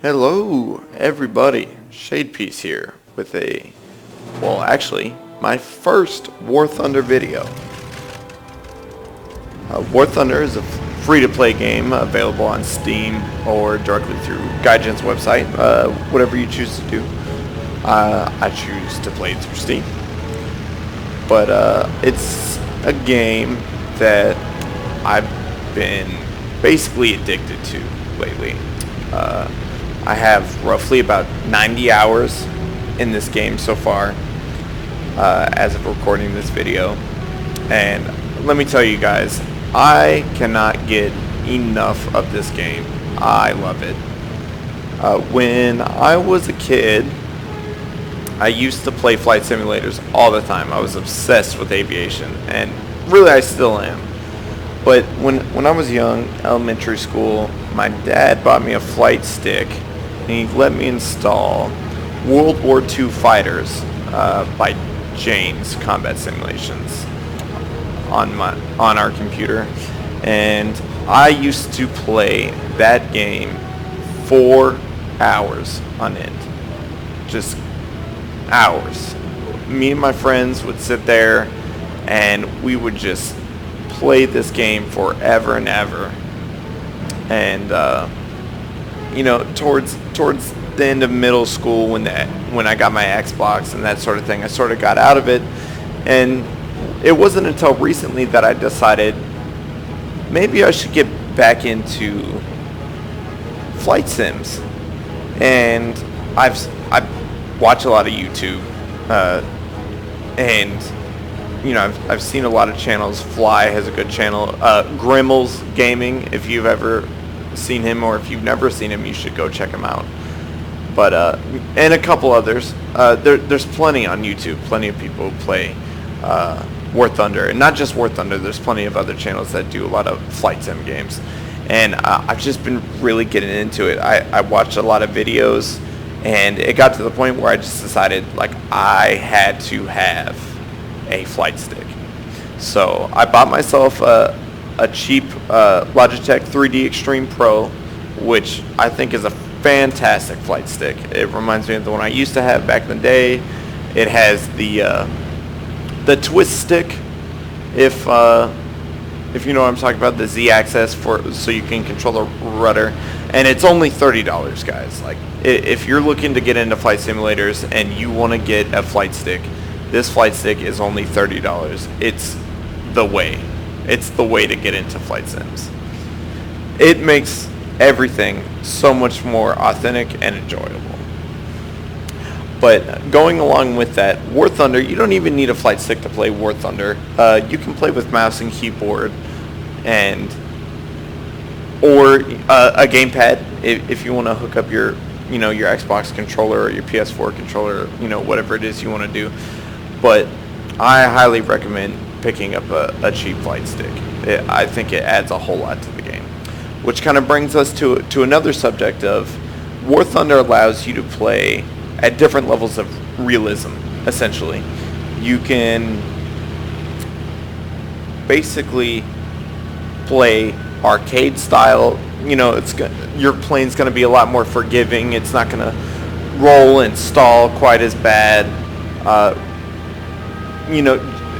Hello everybody, shadepiece here with actually, my first War Thunder video. War Thunder is a free-to-play game available on Steam or directly through Gaijin's website, whatever you choose to do. I choose to play through Steam. But it's a game that I've been basically addicted to lately. I have roughly about 90 hours in this game so far, as of recording this video. And let me tell you guys, I cannot get enough of this game. I love it. When I was a kid, I used to play flight simulators all the time. I was obsessed with aviation, and really I still am. But when I was young, elementary school, my dad bought me a flight stick, and he let me install World War II Fighters by Jane's Combat Simulations on our computer, and I used to play that game 4 hours on end, just hours. Me and my friends would sit there, and we would just play this game forever and ever. And you know, towards the end of middle school, when I got my Xbox and that sort of thing, I sort of got out of it. And it wasn't until recently that I decided maybe I should get back into flight sims. And I've watched a lot of YouTube, and you know, I've seen a lot of channels. Fly has a good channel. Grimmel's Gaming, if you've ever seen him, or if you've never seen him, you should go check him out. But and a couple others. There's plenty on YouTube. Plenty of people who play War Thunder, and not just War Thunder. There's plenty of other channels that do a lot of flight sim games. And I've just been really getting into it. I watched a lot of videos, and it got to the point where I just decided, like, I had to have a flight stick. So I bought myself a cheap Logitech 3D Extreme Pro, which I think is a fantastic flight stick. It reminds me of the one I used to have back in the day. It has the twist stick, if you know what I'm talking about, the Z-axis so you can control the rudder, and it's only $30, guys. Like, if you're looking to get into flight simulators and you want to get a flight stick, this flight stick is only $30. It's the way. It's the way to get into flight sims. It makes everything so much more authentic and enjoyable. But going along with that, War Thunder, you don't even need a flight stick to play War Thunder. You can play with mouse and keyboard, or a gamepad if you want to hook up your Xbox controller or your PS4 controller, whatever it is you want to do. But I highly recommend picking up a cheap flight stick. I think it adds a whole lot to the game. Which kind of brings us to another subject of War Thunder allows you to play at different levels of realism, essentially. You can basically play arcade style. Your plane's going to be a lot more forgiving. It's not going to roll and stall quite as bad.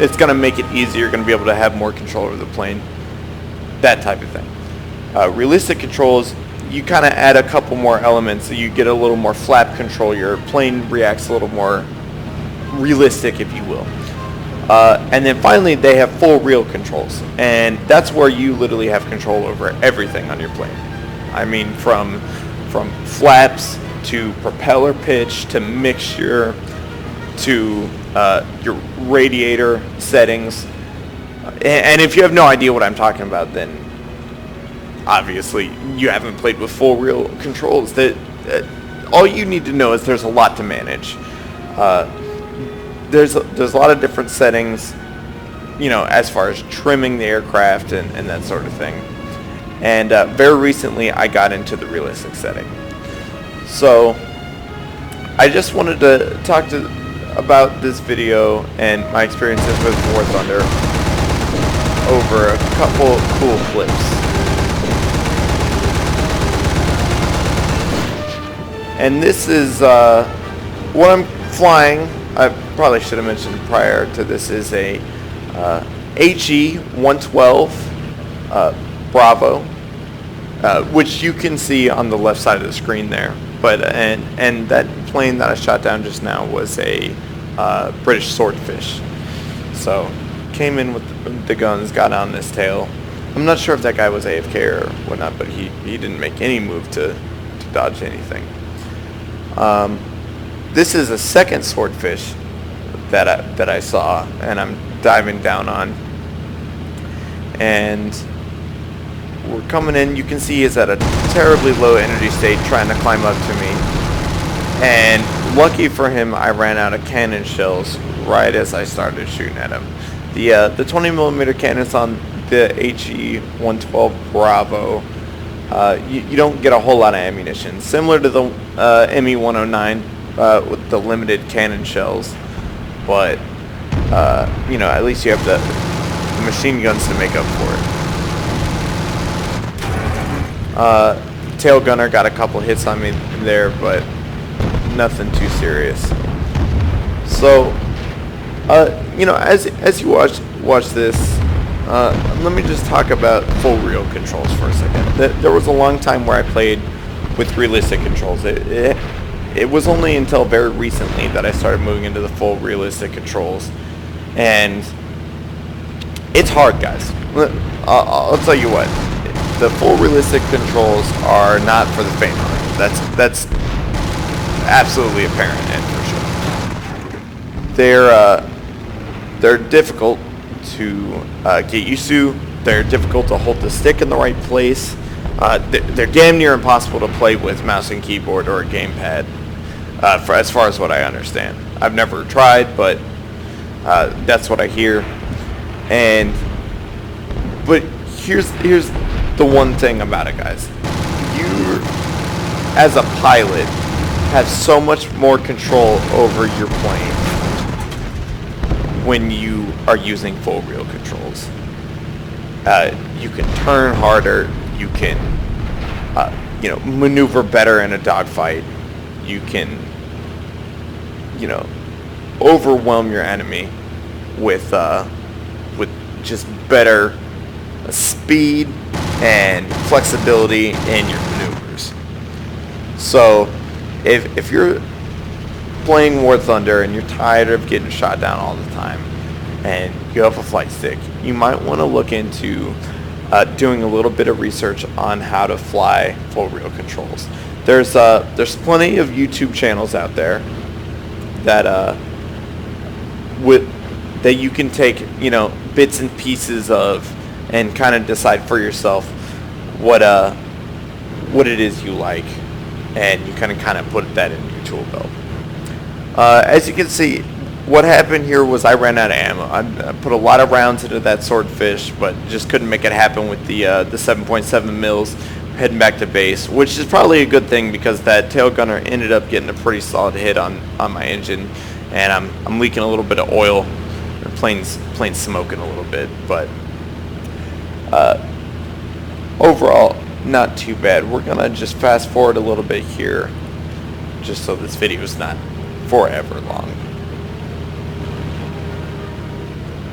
It's going to make it easier. You're going to be able to have more control over the plane. That type of thing. Realistic controls, you kind of add a couple more elements. So you get a little more flap control. Your plane reacts a little more realistic, if you will. And then finally, they have full reel controls. And that's where you literally have control over everything on your plane. I mean, from flaps to propeller pitch to mixture to your radiator settings. And if you have no idea what I'm talking about, then obviously you haven't played with full reel controls. All you need to know is there's a lot to manage. There's a lot of different settings, as far as trimming the aircraft and that sort of thing. And very recently I got into the realistic setting. So I just wanted to talk about this video and my experiences with War Thunder over a couple cool clips. And this is what I'm flying. I probably should have mentioned prior to this is a He-112 Bravo, which you can see on the left side of the screen there. But and that plane that I shot down just now was a British Swordfish. So came in with the guns, got on this tail. I'm not sure if that guy was AFK or whatnot, but he didn't make any move to dodge anything. This is a second Swordfish that I saw, and I'm diving down on. And we're coming in. You can see he's at a terribly low energy state trying to climb up to me. And lucky for him, I ran out of cannon shells right as I started shooting at him. The 20mm cannons on the He-112 Bravo, you don't get a whole lot of ammunition. Similar to the Me-109 with the limited cannon shells, but you know, at least you have the machine guns to make up for it. Tail gunner got a couple hits on me there, but nothing too serious. So, you know, as you watch this, let me just talk about full reel controls for a second. There was a long time where I played with realistic controls. It was only until very recently that I started moving into the full realistic controls, and it's hard, guys. I'll tell you what. The full realistic controls are not for the faint-hearted. That's absolutely apparent and for sure. They're difficult to get used to. They're difficult to hold the stick in the right place. They're damn near impossible to play with mouse and keyboard or a gamepad, as far as what I understand. I've never tried, but that's what I hear. But here's the one thing about it, guys. You, as a pilot, have so much more control over your plane when you are using full reel controls. You can turn harder. You can, you know, maneuver better in a dogfight. You can, you know, overwhelm your enemy with just better speed and flexibility in your maneuvers. So if you're playing War Thunder and you're tired of getting shot down all the time and you have a flight stick, you might want to look into doing a little bit of research on how to fly full reel controls. There's plenty of YouTube channels out there that that you can take, you know, bits and pieces of and kind of decide for yourself what it is you like, and you kind of put that in your tool belt. As you can see, what happened here was I ran out of ammo. I put a lot of rounds into that Swordfish, but just couldn't make it happen with the 7.7 mils heading back to base, which is probably a good thing because that tail gunner ended up getting a pretty solid hit on my engine, and I'm leaking a little bit of oil. The plane's smoking a little bit, but overall, not too bad. We're gonna just fast forward a little bit here, just so this video is not forever long.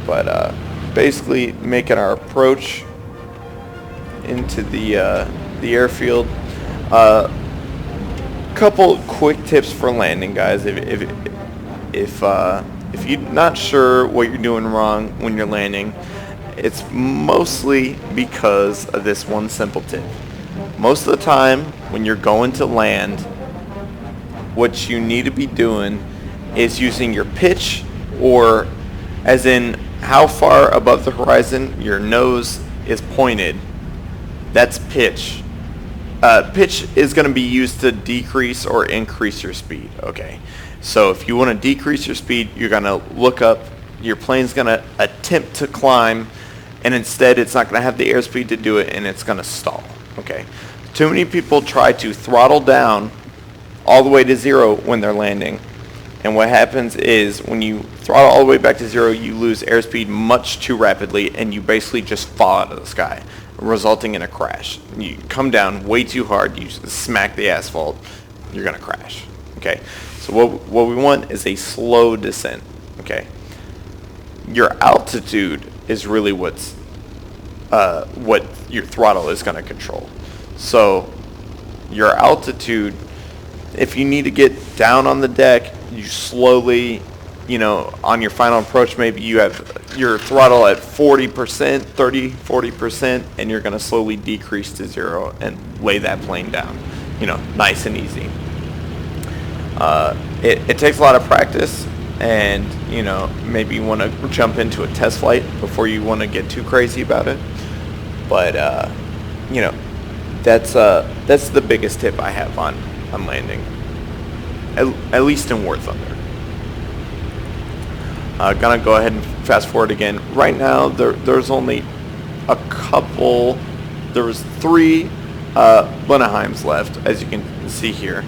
But basically, making our approach into the airfield. Couple quick tips for landing, guys. If you're not sure what you're doing wrong when you're landing, it's mostly because of this one simple tip. Most of the time when you're going to land, what you need to be doing is using your pitch, or as in how far above the horizon your nose is pointed. That's pitch. Pitch is going to be used to decrease or increase your speed. Okay, so if you want to decrease your speed, you're going to look up. Your plane's going to attempt to climb, and instead it's not going to have the airspeed to do it, and it's going to stall. Okay, too many people try to throttle down all the way to zero when they're landing, and what happens is when you throttle all the way back to zero, you lose airspeed much too rapidly, and you basically just fall out of the sky, resulting in a crash. You come down way too hard, you smack the asphalt, you're gonna crash. Okay, so what we want is a slow descent. Okay, your altitude is really what your throttle is gonna control. So your altitude, if you need to get down on the deck, you slowly, on your final approach, maybe you have your throttle at 40%, 40%, and you're going to slowly decrease to 0 and lay that plane down, nice and easy. It takes a lot of practice, and, maybe you want to jump into a test flight before you want to get too crazy about it. But, that's the biggest tip I have on landing, at least in War Thunder. Gonna go ahead and fast forward again. Right now, there's only a couple. There was 3 Blenheims left, as you can see here.